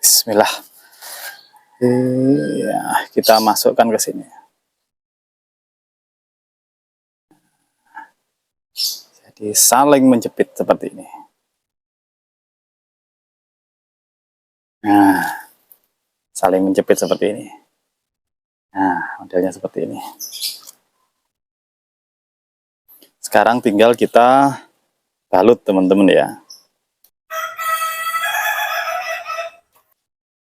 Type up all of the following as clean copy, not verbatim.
Bismillah. Ya, kita masukkan ke sini. Jadi saling menjepit seperti ini. Nah, saling menjepit seperti ini. Nah, modelnya seperti ini. Sekarang tinggal kita balut teman-teman ya.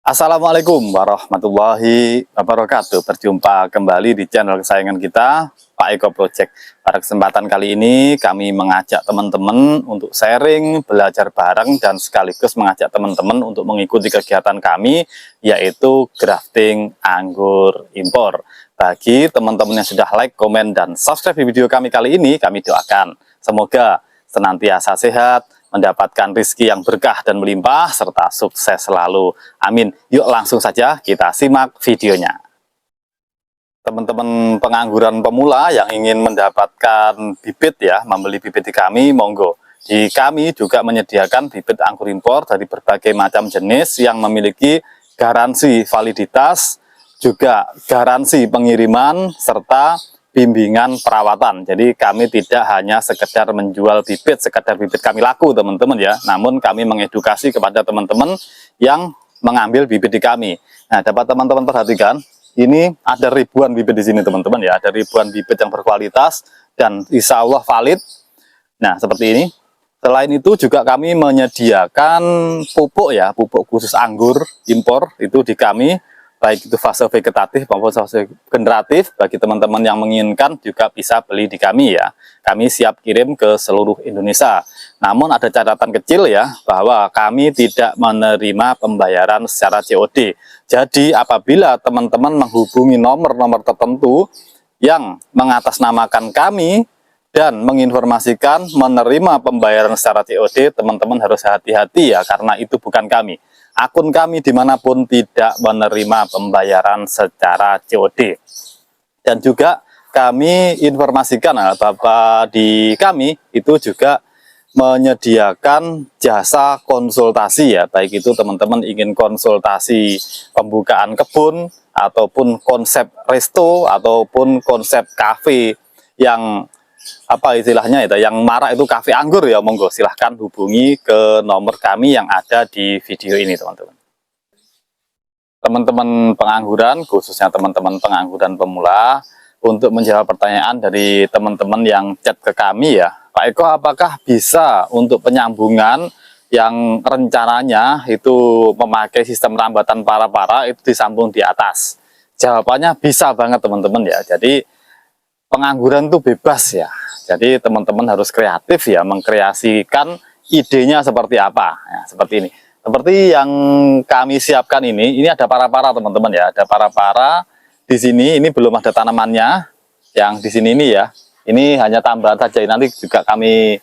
Assalamualaikum warahmatullahi wabarakatuh. Berjumpa kembali di channel kesayangan kita, Pak Eko Project. Pada kesempatan kali ini kami mengajak teman-teman untuk sharing, belajar bareng, dan sekaligus mengajak teman-teman untuk mengikuti kegiatan kami, yaitu grafting anggur impor. Bagi teman-teman yang sudah like, komen, dan subscribe video kami kali ini, kami doakan semoga senantiasa sehat, mendapatkan rezeki yang berkah dan melimpah, serta sukses selalu. Amin. Yuk langsung saja kita simak videonya. Teman-teman pengangguran pemula yang ingin mendapatkan bibit ya, membeli bibit di kami, monggo. Di kami juga menyediakan bibit anggur impor dari berbagai macam jenis yang memiliki garansi validitas, juga garansi pengiriman, serta bimbingan perawatan. Jadi kami tidak hanya sekedar menjual bibit, sekedar bibit kami laku teman-teman ya, namun kami mengedukasi kepada teman-teman yang mengambil bibit di kami. Nah, dapat teman-teman perhatikan, ini ada ribuan bibit di sini teman-teman ya, ada ribuan bibit yang berkualitas dan insya Allah valid. Nah, seperti ini. Selain itu juga kami menyediakan pupuk ya, pupuk khusus anggur impor itu di kami, baik itu fase vegetatif maupun fase generatif. Bagi teman-teman yang menginginkan juga bisa beli di kami ya. Kami siap kirim ke seluruh Indonesia. Namun ada catatan kecil ya, bahwa kami tidak menerima pembayaran secara COD. Jadi apabila teman-teman menghubungi nomor-nomor tertentu yang mengatasnamakan kami dan menginformasikan menerima pembayaran secara COD, teman-teman harus hati-hati ya, karena itu bukan kami. Akun kami dimanapun tidak menerima pembayaran secara COD. Dan juga kami informasikan, Bapak di kami itu juga menyediakan jasa konsultasi ya, baik itu teman-teman ingin konsultasi pembukaan kebun, ataupun konsep resto, ataupun konsep kafe yang apa istilahnya itu, yang marak itu kafe anggur ya, monggo silahkan hubungi ke nomor kami yang ada di video ini teman-teman. Teman-teman pengangguran, khususnya teman-teman pengangguran pemula, untuk menjawab pertanyaan dari teman-teman yang chat ke kami ya, Pak Eko, apakah bisa untuk penyambungan yang rencananya itu memakai sistem rambatan para-para itu disambung di atas? Jawabannya bisa banget teman-teman ya. Jadi pengangguran itu bebas ya, jadi teman-teman harus kreatif ya, mengkreasikan idenya seperti apa ya, seperti ini, seperti yang kami siapkan ini ada para-para teman-teman ya, ada para-para di sini. Ini belum ada tanamannya, yang di sini ini ya, ini hanya tambahan saja, nanti juga kami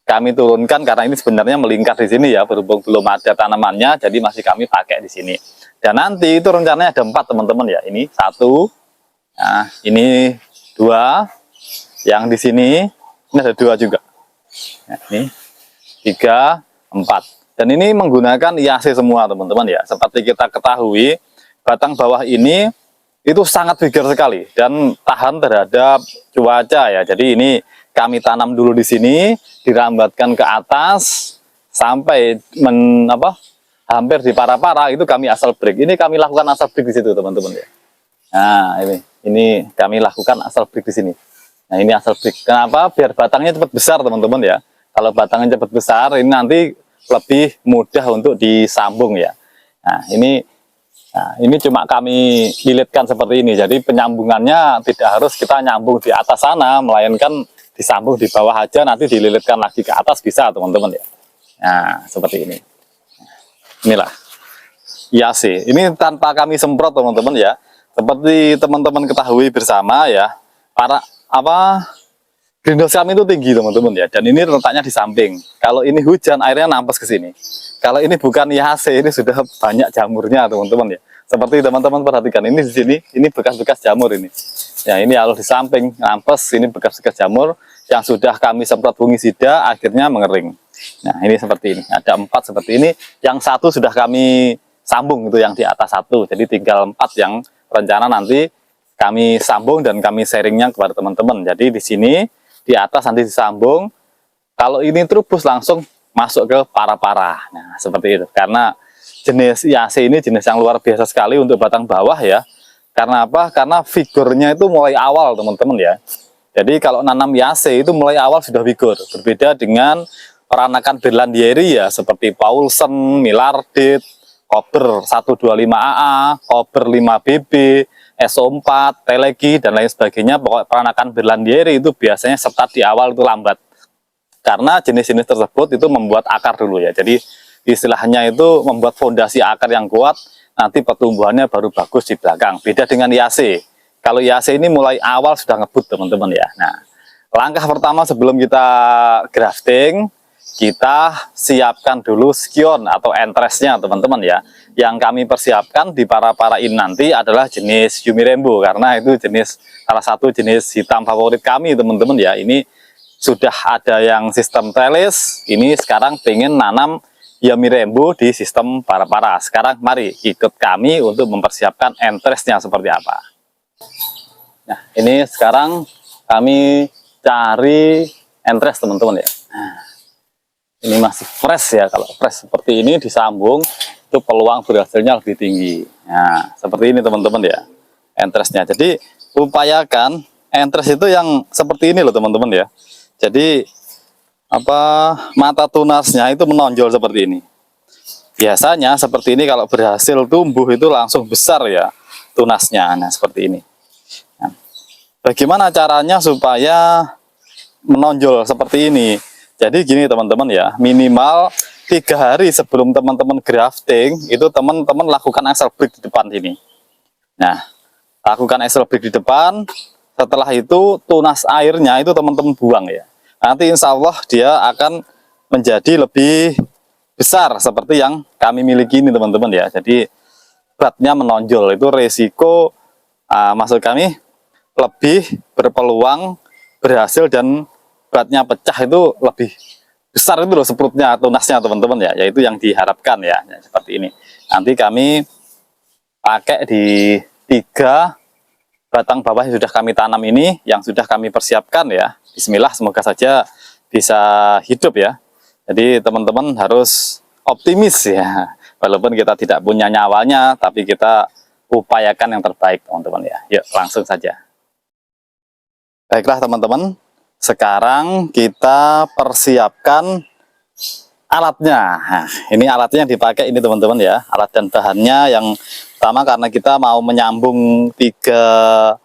kami turunkan karena ini sebenarnya melingkar di sini ya, berhubung belum ada tanamannya, jadi masih kami pakai di sini. Dan nanti itu rencananya ada 4 teman-teman ya, ini 1. Nah, ini 2, yang di sini ini ada 2 juga. Nah, ini 3, 4, dan ini menggunakan IAC semua teman-teman ya. Seperti kita ketahui, batang bawah ini itu sangat vigor sekali dan tahan terhadap cuaca ya. Jadi ini kami tanam dulu di sini, dirambatkan ke atas sampai hampir di para-para itu kami asal break. Ini kami lakukan asal break di situ teman-teman ya. Nah, ini kami lakukan asal break di sini. Nah, ini asal break. Kenapa? Biar batangnya cepat besar, teman-teman ya. Kalau batangnya cepat besar, ini nanti lebih mudah untuk disambung ya. Nah, ini cuma kami lilitkan seperti ini. Jadi penyambungannya tidak harus kita nyambung di atas sana, melainkan disambung di bawah aja, nanti dililitkan lagi ke atas bisa, teman-teman ya. Nah, seperti ini. Inilah IAC. Ini tanpa kami semprot, teman-teman ya. Seperti teman-teman ketahui bersama ya, greenhouse kami itu tinggi teman-teman ya, dan ini letaknya di samping. Kalau ini hujan, airnya nampas ke sini. Kalau ini bukan IHC, ini sudah banyak jamurnya teman-teman ya. Seperti teman-teman perhatikan, ini di sini, ini bekas-bekas jamur ini. Ya, ini kalau di samping nampas, ini bekas-bekas jamur yang sudah kami semprot fungisida, akhirnya mengering. Nah, ini seperti ini. Ada 4 seperti ini. Yang satu sudah kami sambung, itu yang di atas satu. Jadi tinggal 4 yang rencana nanti kami sambung dan kami sharingnya kepada teman-teman. Jadi di sini di atas nanti disambung. Kalau ini terus langsung masuk ke para-para. Nah, seperti itu. Karena jenis IAC ini jenis yang luar biasa sekali untuk batang bawah ya. Karena apa? Karena figurnya itu mulai awal teman-teman ya. Jadi kalau nanam IAC itu mulai awal sudah figur. Berbeda dengan peranakan Berlandieri ya, seperti Paulsen, Millardit, Kober 125AA, Kober 5BB, SO4, Telegi, dan lain sebagainya. Pokoknya peranakan Berlandieri itu biasanya start di awal itu lambat. Karena jenis-jenis tersebut itu membuat akar dulu ya. Jadi istilahnya itu membuat fondasi akar yang kuat, nanti pertumbuhannya baru bagus di belakang. Beda dengan IAC. Kalau IAC ini mulai awal sudah ngebut teman-teman ya. Nah, langkah pertama sebelum kita grafting, kita siapkan dulu skion atau entresnya teman-teman ya. Yang kami persiapkan di para-para ini nanti adalah jenis Yumi Rainbow, karena itu jenis salah satu jenis hitam favorit kami teman-teman ya. Ini sudah ada yang sistem trellis, ini sekarang pengen nanam Yumi Rainbow di sistem para-para. Sekarang mari ikut kami untuk mempersiapkan entresnya seperti apa. Nah, ini sekarang kami cari entres teman-teman ya. Nah, ini masih fresh ya. Kalau fresh seperti ini disambung, itu peluang berhasilnya lebih tinggi. Nah, seperti ini teman-teman ya, entresnya. Jadi upayakan entres itu yang seperti ini loh teman-teman ya. Jadi mata tunasnya itu menonjol seperti ini. Biasanya seperti ini kalau berhasil tumbuh itu langsung besar ya tunasnya. Nah, seperti ini. Nah, bagaimana caranya supaya menonjol seperti ini? Jadi gini teman-teman ya, minimal 3 hari sebelum teman-teman grafting itu teman-teman lakukan axle break di depan sini. Nah, lakukan axle break di depan. Setelah itu tunas airnya itu teman-teman buang ya. Nanti insya Allah dia akan menjadi lebih besar seperti yang kami miliki ini teman-teman ya. Jadi beratnya menonjol, itu resiko maksud kami lebih berpeluang berhasil dan beratnya pecah itu lebih besar itu loh seprutnya tunasnya teman-teman ya. Yaitu yang diharapkan ya, seperti ini. Nanti kami pakai di 3 batang bawah yang sudah kami tanam ini, yang sudah kami persiapkan ya. Bismillah, semoga saja bisa hidup ya. Jadi teman-teman harus optimis ya. Walaupun kita tidak punya nyawanya, tapi kita upayakan yang terbaik teman-teman ya. Yuk langsung saja. Baiklah teman-teman, sekarang kita persiapkan alatnya. Nah, ini alatnya yang dipakai ini teman-teman ya. Alat dan bahannya yang pertama, karena kita mau menyambung 3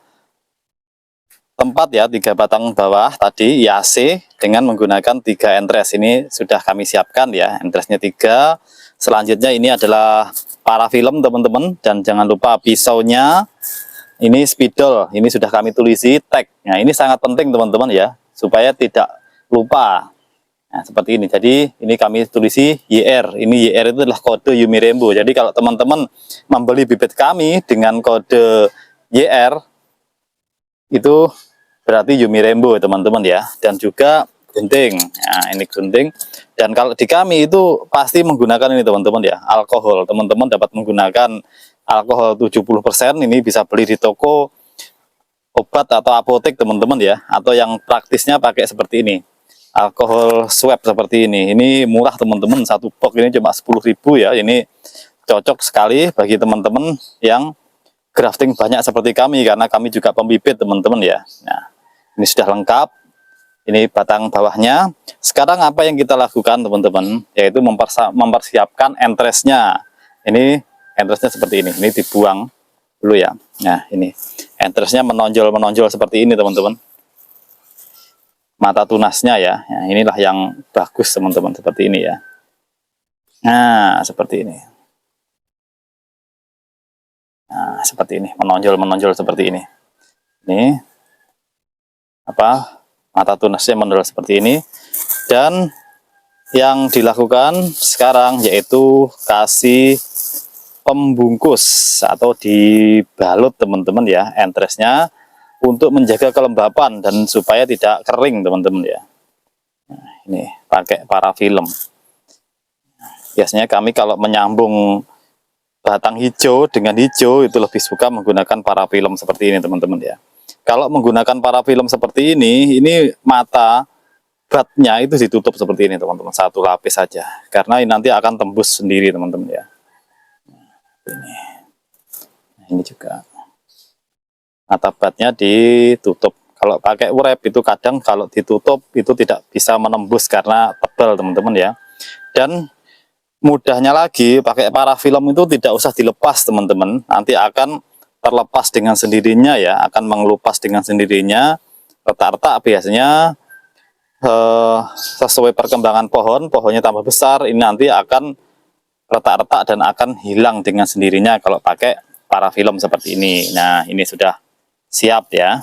tempat ya, 3 batang bawah tadi IAC dengan menggunakan 3 entres. Ini sudah kami siapkan ya, entresnya 3. Selanjutnya ini adalah parafilm teman-teman, dan jangan lupa pisaunya. Ini spidol, ini sudah kami tulisi tag. Nah, ini sangat penting teman-teman ya, supaya tidak lupa. Nah, seperti ini. Jadi ini kami tulisi YR. Ini YR itu adalah kode Yumi Rainbow. Jadi kalau teman-teman membeli bibit kami dengan kode YR, itu berarti Yumi Rainbow teman-teman ya. Dan juga gunting. Nah, ini gunting. Dan kalau di kami itu pasti menggunakan ini teman-teman ya, alkohol. Teman-teman dapat menggunakan alkohol 70%. Ini bisa beli di toko obat atau apotek teman-teman ya. Atau yang praktisnya pakai seperti ini, alkohol swab seperti ini murah teman-teman. 1 box ini cuma 10.000 ya. Ini cocok sekali bagi teman-teman yang grafting banyak seperti kami, karena kami juga pembibit teman-teman ya. Nah, ini sudah lengkap, ini batang bawahnya. Sekarang apa yang kita lakukan teman-teman, yaitu mempersiapkan entresnya. Ini entresnya seperti ini dibuang dulu ya. Nah, ini entresnya menonjol seperti ini teman-teman, mata tunasnya ya. Nah, inilah yang bagus teman-teman, seperti ini ya. Nah, seperti ini. Nah, seperti ini, menonjol seperti ini. Ini mata tunasnya menonjol seperti ini. Dan yang dilakukan sekarang yaitu kasih pembungkus atau dibalut teman-teman ya, entresnya, untuk menjaga kelembapan dan supaya tidak kering teman-teman ya. Nah, ini pakai parafilm. Biasanya kami kalau menyambung batang hijau dengan hijau itu lebih suka menggunakan parafilm seperti ini teman-teman ya. Kalau menggunakan parafilm seperti ini mata batnya itu ditutup seperti ini teman-teman, satu lapis saja, karena ini nanti akan tembus sendiri teman-teman ya. Ini juga mata batnya ditutup. Kalau pakai wrap itu kadang kalau ditutup itu tidak bisa menembus karena tebal teman-teman ya. Dan mudahnya lagi pakai parafilm itu tidak usah dilepas teman-teman, nanti akan terlepas dengan sendirinya ya, akan mengelupas dengan sendirinya. Retak-retak biasanya sesuai perkembangan pohonnya tambah besar, ini nanti akan retak-retak dan akan hilang dengan sendirinya kalau pakai parafilm seperti ini. Nah, ini sudah siap ya.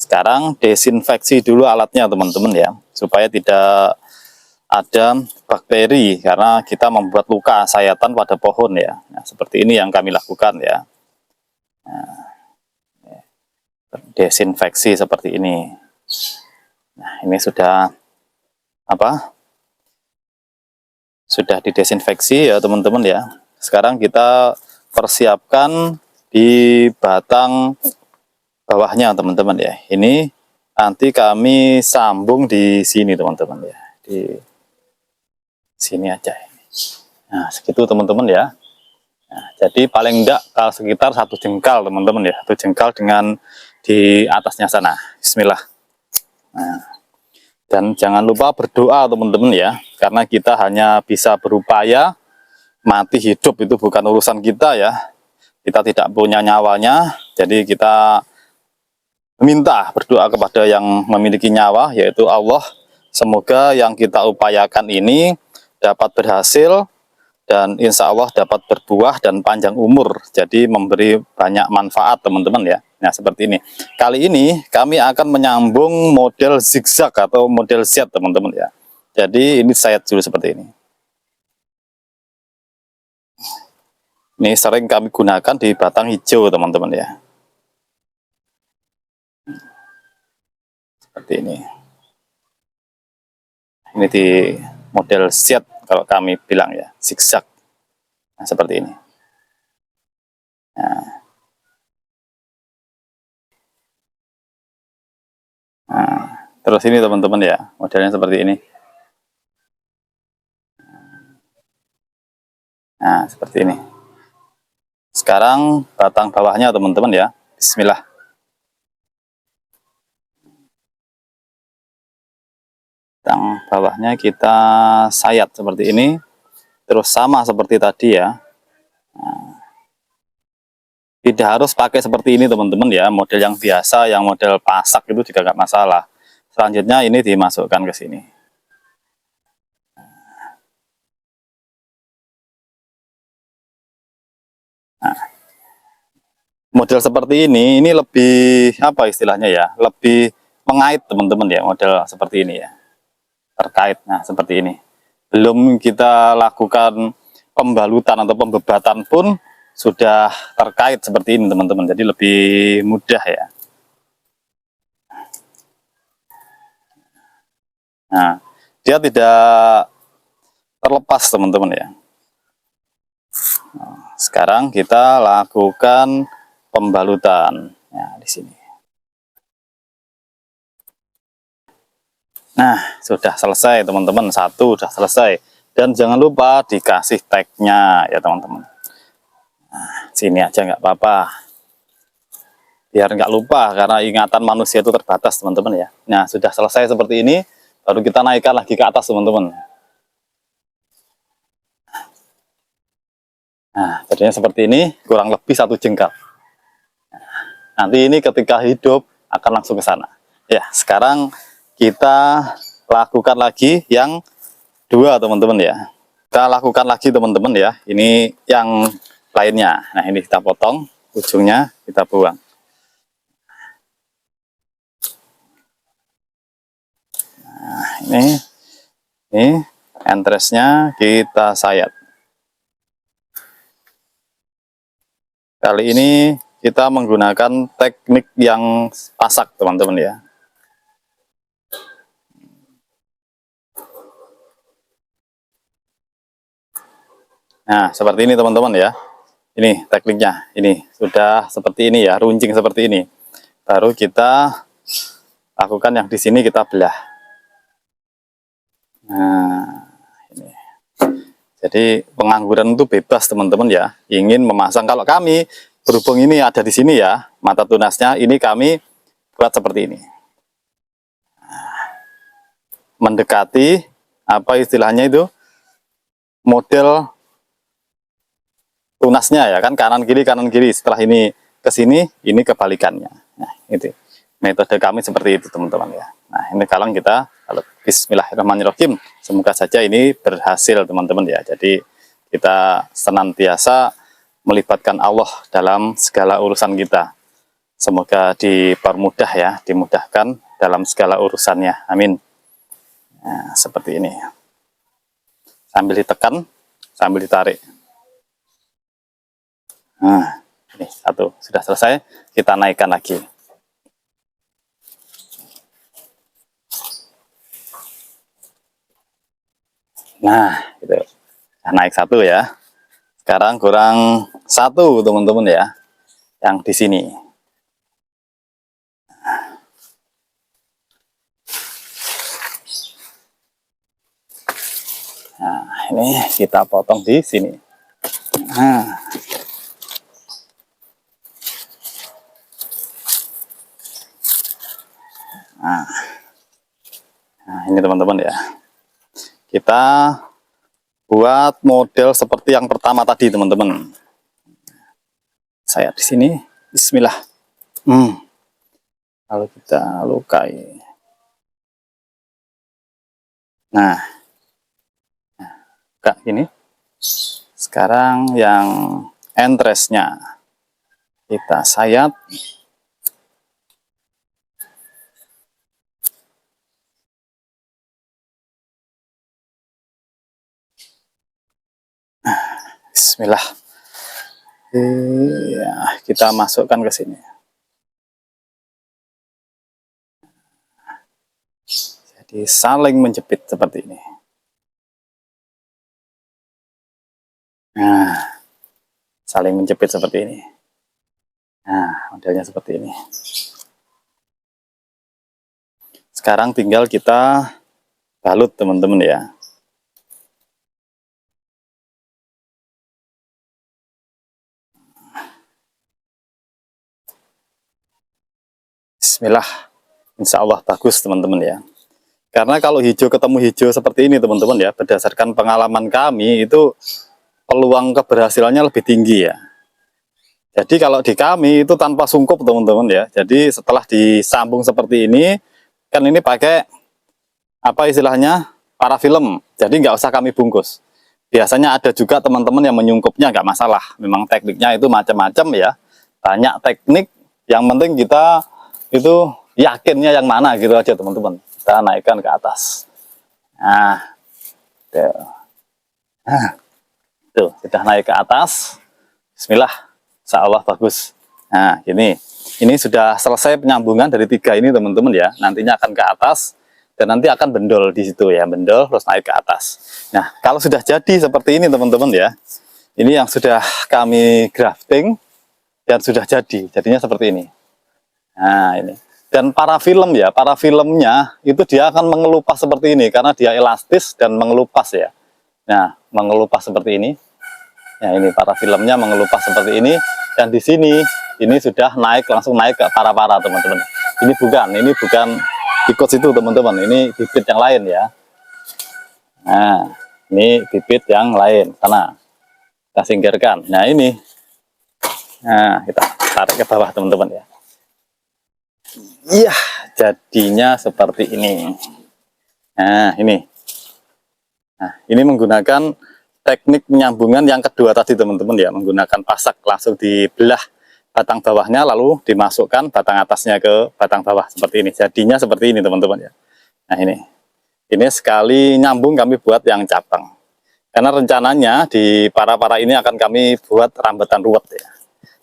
Sekarang desinfeksi dulu alatnya teman-teman ya, supaya tidak ada bakteri karena kita membuat luka sayatan pada pohon ya. Nah, seperti ini yang kami lakukan ya. Nah, desinfeksi seperti ini. Nah, ini sudah sudah didesinfeksi ya teman-teman ya. Sekarang kita persiapkan di batang bawahnya teman-teman ya. Ini nanti kami sambung di sini teman-teman ya, di sini aja. Nah, segitu teman-teman ya. Nah, jadi paling enggak sekitar 1 jengkal teman-teman ya, 1 jengkal dengan di atasnya sana. Bismillah. Nah, dan jangan lupa berdoa teman-teman ya, karena kita hanya bisa berupaya, mati hidup itu bukan urusan kita ya. Kita tidak punya nyawanya, jadi kita minta berdoa kepada yang memiliki nyawa, yaitu Allah. Semoga yang kita upayakan ini dapat berhasil dan insya Allah dapat berbuah dan panjang umur, jadi memberi banyak manfaat teman-teman ya. Nah, seperti ini. Kali ini kami akan menyambung model zigzag atau model Z teman-teman ya. Jadi ini sayat dulu seperti ini. Ini sering kami gunakan di batang hijau teman-teman ya. Seperti ini. Ini di model Z kalau kami bilang ya, zigzag. Nah, seperti ini. Nah, terus ini teman-teman ya, modelnya seperti ini. Nah, seperti ini. Sekarang batang bawahnya teman-teman ya. Bismillah. Batang bawahnya kita sayat seperti ini. Terus sama seperti tadi ya. Nah, tidak harus pakai seperti ini teman-teman ya. Model yang biasa, yang model pasak itu juga nggak masalah. Selanjutnya ini dimasukkan ke sini. Nah, model seperti ini lebih apa istilahnya ya, lebih mengait teman-teman ya, model seperti ini ya, terkait. Nah, seperti ini. Belum kita lakukan pembalutan atau pembebatan pun sudah terkait seperti ini teman-teman, jadi lebih mudah ya. Nah, dia tidak terlepas teman-teman ya. Nah, sekarang kita lakukan pembalutan. Nah, di sini. Nah, sudah selesai teman-teman, satu sudah selesai. Dan jangan lupa dikasih tagnya ya teman-teman. Nah, sini aja nggak apa-apa. Biar nggak lupa, karena ingatan manusia itu terbatas teman-teman ya. Nah, sudah selesai seperti ini, baru kita naikkan lagi ke atas teman-teman. Nah, jadinya seperti ini, kurang lebih 1 jengkal. Nanti ini ketika hidup akan langsung ke sana. Ya, sekarang kita lakukan lagi yang dua teman-teman ya. Kita lakukan lagi teman-teman ya. Ini yang lainnya. Nah, ini kita potong, ujungnya kita buang. Nah, ini entresnya kita sayat. Kali ini kita menggunakan teknik yang pasak teman-teman ya. Nah, seperti ini teman-teman ya. Ini tekniknya. Ini sudah seperti ini ya, runcing seperti ini. Baru kita lakukan yang di sini, kita belah. Nah, ini. Jadi pengangguran itu bebas teman-teman ya. Ingin memasang, kalau kami berhubung ini ada di sini ya, mata tunasnya ini kami buat seperti ini. Mendekati apa istilahnya itu, model tunasnya ya kan, kanan kiri. Setelah ini ke sini, ini kebalikannya. Nah, itu metode kami seperti itu teman-teman ya. Nah, ini sekarang kita bismillahirrahmanirrahim. Semoga saja ini berhasil teman-teman ya. Jadi kita senantiasa melibatkan Allah dalam segala urusan kita. Semoga dipermudah ya, dimudahkan dalam segala urusannya. Amin. Nah, seperti ini. Sambil ditekan, sambil ditarik. Nah, ini satu sudah selesai, kita naikkan lagi. Nah, itu naik satu ya. Sekarang kurang satu teman-teman ya, yang di sini. Nah, ini kita potong di sini. Nah, nah ini teman-teman ya. Kita buat model seperti yang pertama tadi teman-teman. Saya di sini, bismillah. Lalu kita lukai. Nah, kayak gini. Sekarang yang entrance-nya kita sayat. Bismillah. Ya, kita masukkan ke sini. Jadi saling menjepit seperti ini. Nah, saling menjepit seperti ini. Nah, modelnya seperti ini. Sekarang tinggal kita balut teman-teman ya. Bismillah. Insya Allah bagus teman-teman ya. Karena kalau hijau ketemu hijau seperti ini teman-teman ya, berdasarkan pengalaman kami itu peluang keberhasilannya lebih tinggi ya. Jadi kalau di kami itu tanpa sungkup teman-teman ya. Jadi setelah disambung seperti ini, kan ini pakai apa istilahnya, parafilm. Jadi nggak usah kami bungkus. Biasanya ada juga teman-teman yang menyungkupnya, nggak masalah. Memang tekniknya itu macam-macam ya. Banyak teknik, yang penting kita itu yakinnya yang mana gitu aja teman-teman. Kita naikkan ke atas. Nah, tuh sudah naik ke atas. Bismillah, insya Allah bagus. Nah, ini sudah selesai penyambungan dari 3 ini teman-teman ya. Nantinya akan ke atas dan nanti akan bendol di situ ya, bendol terus naik ke atas. Nah, kalau sudah jadi seperti ini teman-teman ya, ini yang sudah kami grafting dan sudah jadi, jadinya seperti ini. Nah, ini. Dan parafilm ya, parafilmnya itu dia akan mengelupas seperti ini karena dia elastis dan mengelupas ya. Nah, mengelupas seperti ini. Nah, ini parafilmnya mengelupas seperti ini, dan di sini ini sudah naik, langsung naik ke para-para teman-teman. Ini bukan ikut situ teman-teman, ini bibit yang lain ya. Nah, ini bibit yang lain, sana kita singkirkan. Nah, ini, nah kita tarik ke bawah teman-teman ya. Iya, jadinya seperti ini. Nah, ini. Nah, ini menggunakan teknik penyambungan yang kedua tadi teman-teman ya, menggunakan pasak langsung dibelah batang bawahnya lalu dimasukkan batang atasnya ke batang bawah seperti ini. Jadinya seperti ini teman-teman ya. Nah, ini sekali nyambung kami buat yang cabang. Karena rencananya di para-para ini akan kami buat rambatan ruwet ya.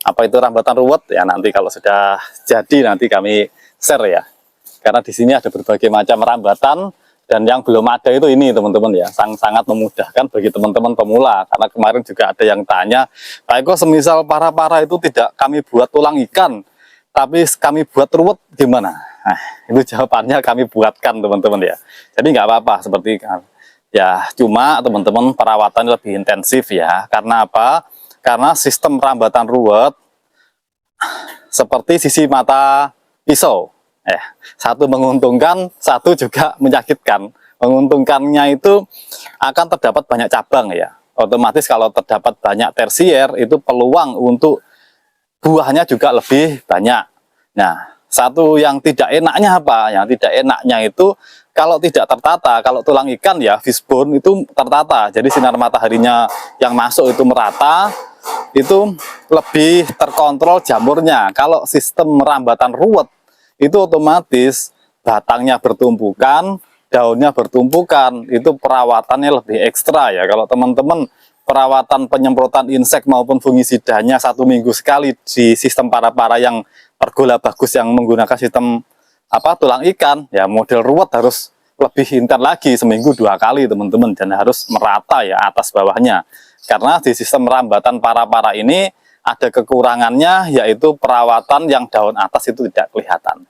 Apa itu rambatan ruwet ya, nanti kalau sudah jadi nanti kami share ya. Karena di sini ada berbagai macam rambatan Dan yang belum ada itu ini teman-teman ya, sangat memudahkan bagi teman-teman pemula. Karena kemarin juga ada yang tanya, Pak Eko semisal para-para itu tidak kami buat tulang ikan, tapi kami buat ruwet gimana? Nah, itu jawabannya kami buatkan teman-teman ya. Jadi nggak apa-apa seperti ya, cuma teman-teman perawatan lebih intensif ya. Karena apa? Karena sistem rambatan ruwet seperti sisi mata pisau. Satu menguntungkan, satu juga menyakitkan. Menguntungkannya itu akan terdapat banyak cabang ya. Otomatis kalau terdapat banyak tersier, itu peluang untuk buahnya juga lebih banyak. Nah, satu yang tidak enaknya apa? Yang tidak enaknya itu kalau tidak tertata, kalau tulang ikan ya, fishbone itu tertata. Jadi sinar mataharinya yang masuk itu merata, itu lebih terkontrol jamurnya. Kalau sistem rambatan ruwet, itu otomatis batangnya bertumpukan, daunnya bertumpukan, itu perawatannya lebih ekstra ya. Kalau teman-teman perawatan penyemprotan insek maupun fungisidanya 1 minggu sekali di sistem para-para yang pergola bagus yang menggunakan sistem tulang ikan, ya model ruwet harus lebih intens lagi, seminggu 2 kali teman-teman, dan harus merata ya atas bawahnya. Karena di sistem rambatan para-para ini ada kekurangannya, yaitu perawatan yang daun atas itu tidak kelihatan.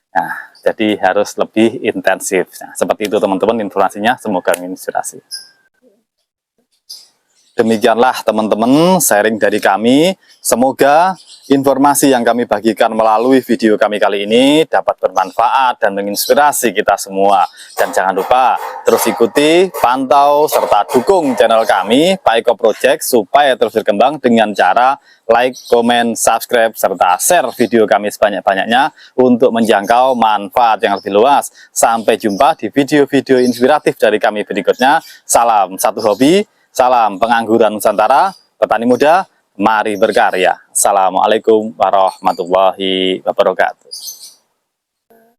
Nah, jadi harus lebih intensif. Nah, seperti itu teman-teman informasinya, semoga menginspirasi. Demikianlah teman-teman sharing dari kami. Semoga informasi yang kami bagikan melalui video kami kali ini dapat bermanfaat dan menginspirasi kita semua. Dan jangan lupa terus ikuti, pantau, serta dukung channel kami, Pak Eko Project, supaya terus berkembang dengan cara like, komen, subscribe, serta share video kami sebanyak-banyaknya untuk menjangkau manfaat yang lebih luas. Sampai jumpa di video-video inspiratif dari kami berikutnya. Salam satu hobi. Salam pengangguran Nusantara, petani muda, mari berkarya. Assalamualaikum warahmatullahi wabarakatuh.